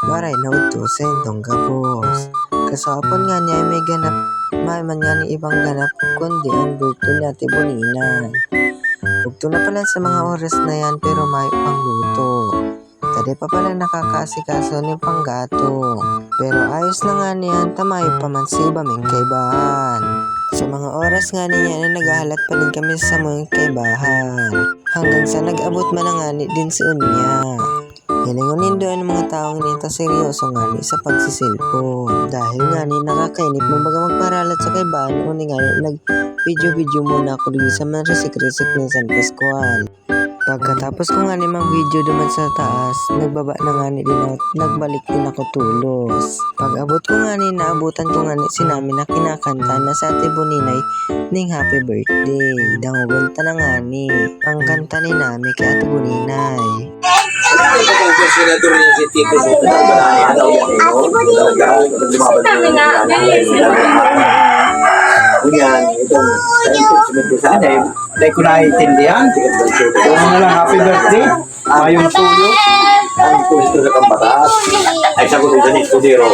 Waray na utusin tong gabos. Kasapon nga niya ay may ganap, may man nga ni ibang ganap, kundi ang birthday ni Ate Bonina. Bugto na pala sa mga oras na yan pero may pangluto. Tadi pa pala nakakasikaso ni panggato. Pero ayos na nga niyan, tamayo pa man si Baming kaibahan. Sa mga oras nga niya na naghahalat pa din kami sa mga kaibahan. Hanggang sa nag-abot man nga ni din si Unya. Hilingunin doon ang mga taong nito seryoso nga ni sa pagsisilpon. Dahil nga ni nakakainip mo baga magparalat sa kaibahan o ni nga ni nag-video muna ako dito sa mga resik-resik ng San Pascual. Pagkatapos ko nga ni mang video duman sa taas, nagbaba na nga ni din at nagbalik din ako tulos. Pag abot ko nga ni, naabutan ko nga ni si namin na kinakanta na sa Ate Boninay ning happy birthday. Dangugunta na nga ni, ang kanta ni namin kay Ate Boninay. Senador niya si Tito Soto na manaya daw yan. Yan, itong sa atin. Dahil ko naiintindihan. Kung na lang happy birthday. Mayong suyo. Ang pulisto sa Kambatas. Ay, sagot ito ni Escudero.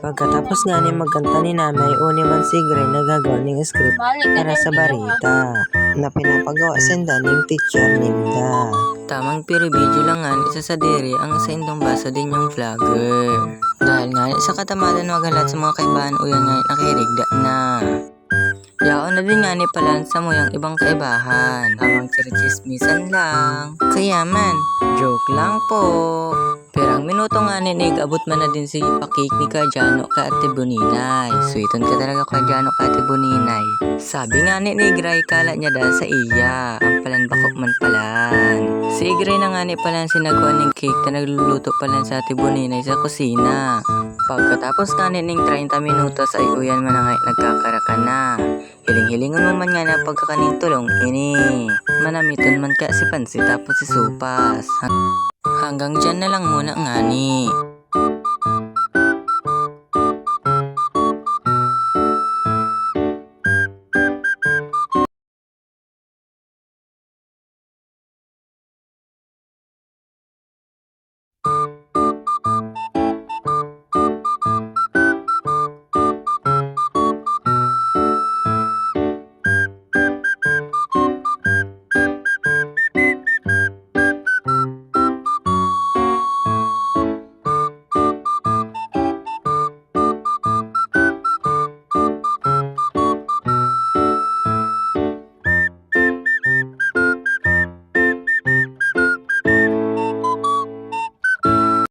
Pagkatapos nga ni magkanta ni nanay o ni Mansigre na gagawa ng script para sa barita na pinapagawa sa daning teacher ninda. Tamang video lang nga isa sa diri ang sa indong basa din yung vlogger. Dahil nga sa katamadan magalat sa mga kaibahan o yan nga nakirigda na. Yaon na din nga ni pala sa mo yung ibang kaibahan. Amang chismisan lang. Kaya man, joke lang po. Pero ang minuto nga ni abot man na din si pakik ni Kajano ka Ate Boninay. Sweeton ka talaga Kajano ka Ate Boninay. Sabi nga ni Gray kala niya dahil sa iya. Ang palan bakok man palan. Si Gray na nga ni palan sinagawa ng cake na nagluluto palan sa Ate Boninay sa kusina. Pagkatapos nga ni 30 minutos ay uyan man na nga nagkakaraka na. Hiling-hilingon mo man nga na pagkakaning tulong ini. Manamiton man ka si Pansi tapos si Supas. Hanggang dyan na lang muna nga ni.